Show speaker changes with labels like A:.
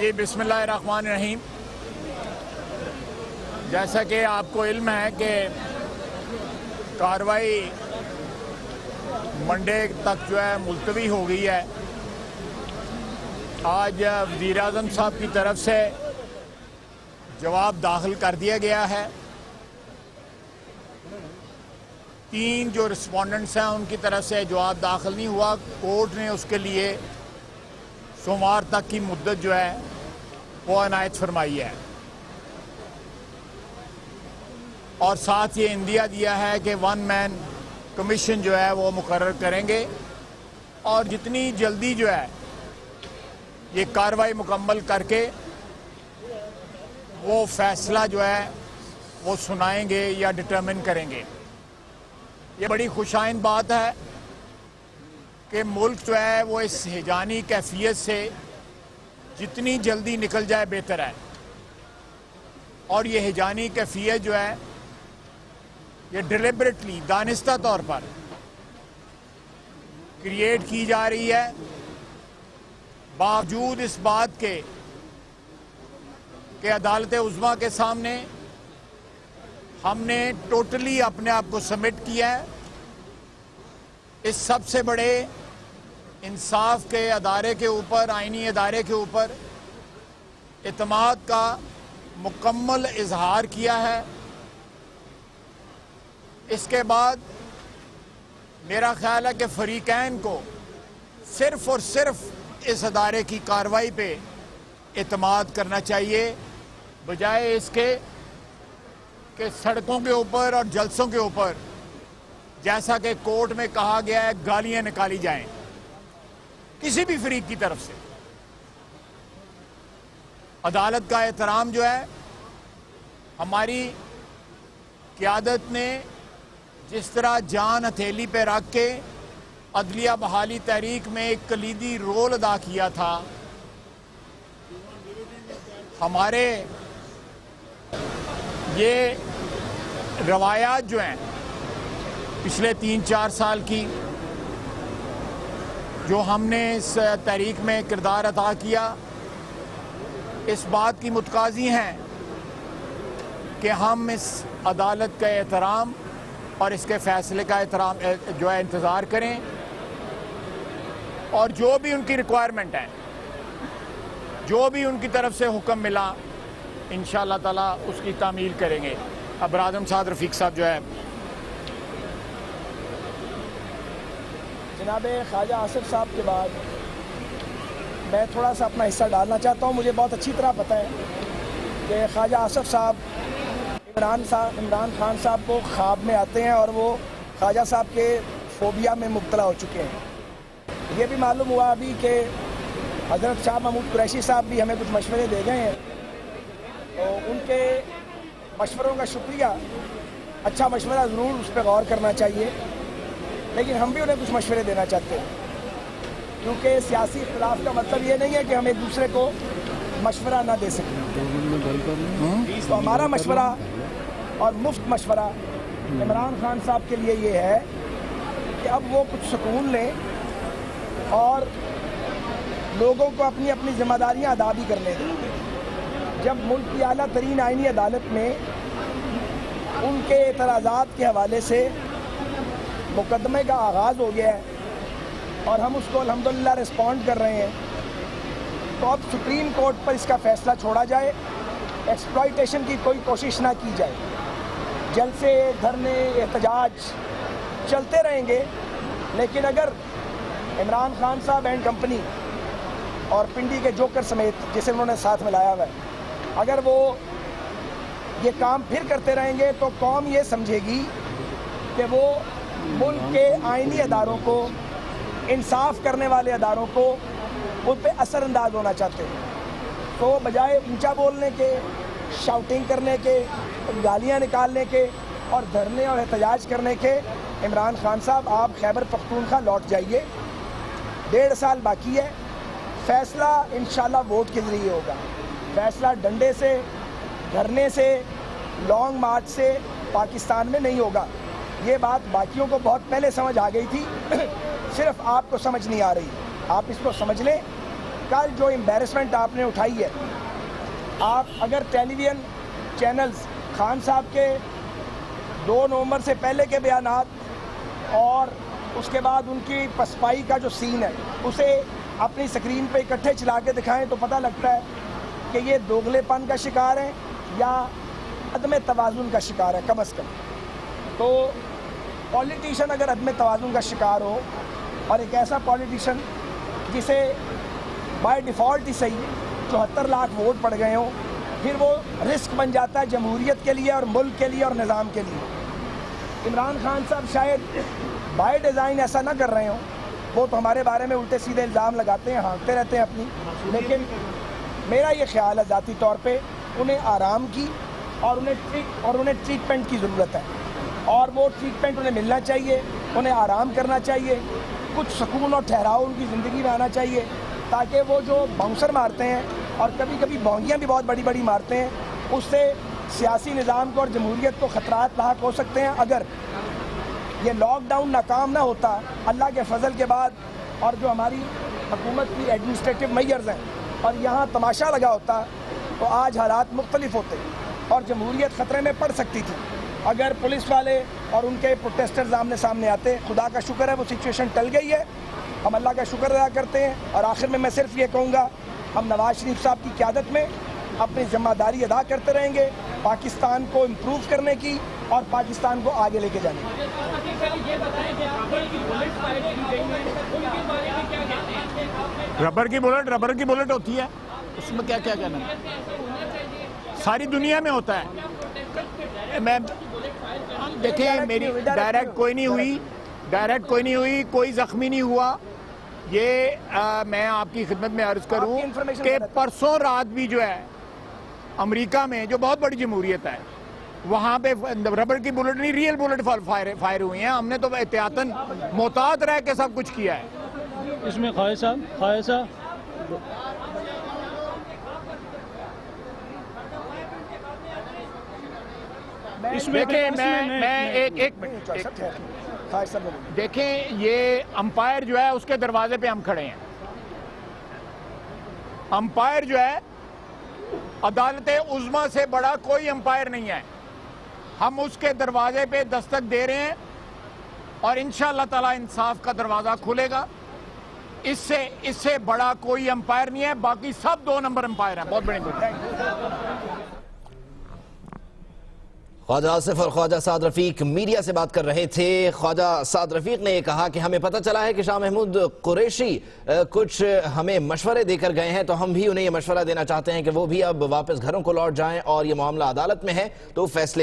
A: جی बिस्मिल्लाहिर्रहमानिर्रहीम। जैसा कि आपको इल्म है कि कार्रवाई मंडे तक जो है मुलतवी हो गई है। आज वज़ीर-ए-आज़म साहब की तरफ से जवाब दाखिल कर दिया गया है। 3 जो रिस्पोंडेंट्स हैं उनकी तरफ से जवाब दाखिल नहीं हुआ। कोर्ट ने उसके लिए सोमवार तक की मुद्दत जो है वो अनायत फरमाई है और साथ ये इंदिया दिया है कि 1 मैन कमीशन जो है वो मुकर्रर करेंगे और जितनी जल्दी जो है ये कार्रवाई मुकम्मल करके वो फैसला जो है वो सुनाएंगे या डिटरमिन करेंगे। ये बड़ी खुशाइन बात है कि मुल्क जो है वो इस हिजानी कैफियत से जितनी जल्दी निकल जाए बेहतर है और ये हिजानी कैफियत जो है ये डिलिबरेटली दानिस्ता तौर पर क्रिएट की जा रही है, बावजूद इस बात के कि अदालत उज़्मा के सामने हमने टोटली अपने आप को सबमिट किया है। इस सबसे बड़े इंसाफ के अदारे के ऊपर, आइनी अदारे के ऊपर इत्माद का मुकम्मल इजहार किया है। इसके बाद मेरा ख्याल है कि फरीकैन को सिर्फ और सिर्फ इस अदारे की कार्रवाई पे इत्माद करना चाहिए, बजाय इसके कि सड़कों के ऊपर और जलसों के ऊपर जैसा कि कोर्ट में कहा गया है गालियां निकाली जाएं किसी भी फरीक की तरफ से। अदालत का एहतराम जो है हमारी क़यादत ने जिस तरह जान हथेली पे रख के अदलिया बहाली तहरीक में एक कलीदी रोल अदा किया था, हमारे ये रवायात जो हैं पिछले 3-4 साल की जो हमने इस तहरीक में किरदार अदा किया, इस बात की मुतकाज़ी हैं कि हम इस अदालत का एहतराम और इसके फ़ैसले का एहतराम जो है इंतज़ार करें और जो भी उनकी रिक्वायरमेंट है, जो भी उनकी तरफ से हुक्म मिला, इंशाअल्लाह ताला उसकी तामील करेंगे। अबरादम साद रफ़ीक साहब जो है।
B: जनाब ख्वाजा आसिफ साहब के बाद मैं थोड़ा सा अपना हिस्सा डालना चाहता हूँ। मुझे बहुत अच्छी तरह पता है कि ख्वाजा आसिफ साहब इमरान खान साहब को ख्वाब में आते हैं और वो ख्वाजा साहब के फोबिया में मुब्तला हो चुके हैं। ये भी मालूम हुआ अभी कि हज़रत शाह महमूद कुरैशी साहब भी हमें कुछ मशवरे दे गए हैं, तो उनके मशवरों का शुक्रिया। अच्छा मशवरा ज़रूर उस पर गौर करना चाहिए, लेकिन हम भी उन्हें कुछ मशवरे देना चाहते हैं, क्योंकि सियासी इख्तिलाफ का मतलब ये नहीं है कि हम एक दूसरे को मशवरा ना दे सकें। तो हमारा मशवरा और मुफ्त मशवरा इमरान खान साहब के लिए ये है कि अब वो कुछ सुकून लें और लोगों को अपनी अपनी ज़िम्मेदारियाँ अदा भी करने दें। जब मुल्क की आला तरीन आइनी अदालत में उनके एतराज़ात के हवाले से मुकदमे का आगाज़ हो गया है और हम उसको अल्हम्दुलिल्लाह रिस्पॉन्ड कर रहे हैं, तो अब सुप्रीम कोर्ट पर इसका फ़ैसला छोड़ा जाए, एक्सप्लॉइटेशन की कोई कोशिश ना की जाए। जलसे, धरने, एहतजाज चलते रहेंगे, लेकिन अगर इमरान खान साहब एंड कंपनी और पिंडी के जोकर समेत जिसे उन्होंने साथ में लाया हुआ है, अगर वो ये काम फिर करते रहेंगे तो कौम ये समझेगी कि वो मुल्क के आइनी अदारों को, इंसाफ करने वाले अदारों को उन पर असरअंदाज होना चाहते हैं। तो बजाय ऊंचा बोलने के, शाउटिंग करने के, गालियां निकालने के और धरने और एहतजाज करने के, इमरान खान साहब आप खैबर पख्तूनख्वा लौट जाइए। 1.5 साल बाकी है। फ़ैसला इंशाल्लाह वोट के ज़रिए होगा। फ़ैसला डंडे से, धरने से, लॉन्ग मार्च से पाकिस्तान में नहीं होगा। ये बात बाकियों को बहुत पहले समझ आ गई थी, सिर्फ आपको समझ नहीं आ रही। आप इसको समझ लें کل جو امبیرسمنٹ آپ نے اٹھائی ہے، آپ اگر ٹیلی ویژن چینلز خان صاحب کے 2 نومبر سے پہلے کے بیانات اور اس کے بعد ان کی پسپائی کا جو سین ہے اسے اپنی سکرین پہ اکٹھے چلا کے دکھائیں تو پتہ لگتا ہے کہ یہ دوگلے پن کا شکار ہے یا عدم توازن کا شکار ہے کم از کم. تو پولیٹیشین اگر عدم توازن کا شکار ہو اور ایک ایسا پولیٹیشین جسے بائی ڈیفالٹ ہی صحیح 74 لاکھ ووٹ پڑ گئے ہوں، پھر وہ رسک بن جاتا ہے جمہوریت کے لیے اور ملک کے لیے اور نظام کے لیے. عمران خان صاحب شاید بائی ڈیزائن ایسا نہ کر رہے ہوں، وہ تو ہمارے بارے میں الٹے سیدھے الزام لگاتے ہیں، ہانکتے رہتے ہیں اپنی، لیکن میرا یہ خیال ہے ذاتی طور پہ انہیں آرام کی اور انہیں ٹریٹمنٹ کی ضرورت ہے، اور وہ ٹریٹمنٹ انہیں ملنا چاہیے، انہیں آرام کرنا چاہیے، کچھ سکون اور ٹھہراؤ ان کی زندگی میں آنا چاہیے، تاکہ وہ جو باؤنسر مارتے ہیں اور کبھی کبھی بونگیاں بھی بہت بڑی بڑی مارتے ہیں، اس سے سیاسی نظام کو اور جمہوریت کو خطرات لاحق ہو سکتے ہیں. اگر یہ لاک ڈاؤن ناکام نہ ہوتا اللہ کے فضل کے بعد، اور جو ہماری حکومت کی ایڈمنسٹریٹو میئرز ہیں، اور یہاں تماشا لگا ہوتا، تو آج حالات مختلف ہوتے اور جمہوریت خطرے میں پڑ سکتی تھی. اگر پولیس والے اور ان کے پروٹیسٹرز آمنے سامنے آتے، خدا کا شکر ہے وہ سچویشن ٹل گئی ہے، ہم اللہ کا شکر ادا کرتے ہیں. اور آخر میں صرف یہ کہوں گا، ہم نواز شریف صاحب کی قیادت میں اپنی ذمہ داری ادا کرتے رہیں گے پاکستان کو امپروو کرنے کی اور پاکستان کو آگے لے کے جانے کی.
A: ربر کی بلٹ ہوتی ہے، اس میں کیا کہنا ہے؟ ساری دنیا میں ہوتا ہے. میں دیکھیں میری ڈائریکٹ کوئی نہیں ہوئی، کوئی زخمی نہیں ہوا. یہ میں آپ کی خدمت میں عرض کروں کہ پرسوں رات بھی جو ہے امریکہ میں جو بہت بڑی جمہوریت ہے وہاں پہ ربر کی بلٹ نہیں، ریئل بلٹ فائر ہوئی ہیں. ہم نے تو احتیاطاً محتاط رہ کے سب کچھ کیا ہے.
C: اس میں خواہشہ
A: دیکھیں یہ امپائر جو ہے اس کے دروازے پہ ہم کھڑے ہیں. امپائر جو ہے عدالت عظمیٰ سے بڑا کوئی امپائر نہیں ہے. ہم اس کے دروازے پہ دستک دے رہے ہیں اور انشاءاللہ تعالی انصاف کا دروازہ کھلے گا. اس سے بڑا کوئی امپائر نہیں ہے. باقی سب 2 نمبر امپائر ہیں. بہت بڑی
D: خواجہ آصف اور خواجہ سعد رفیق میڈیا سے بات کر رہے تھے. خواجہ سعد رفیق نے یہ کہا کہ ہمیں پتہ چلا ہے کہ شاہ محمود قریشی کچھ ہمیں مشورے دے کر گئے ہیں، تو ہم بھی انہیں یہ مشورہ دینا چاہتے ہیں کہ وہ بھی اب واپس گھروں کو لوٹ جائیں اور یہ معاملہ عدالت میں ہے تو فیصلے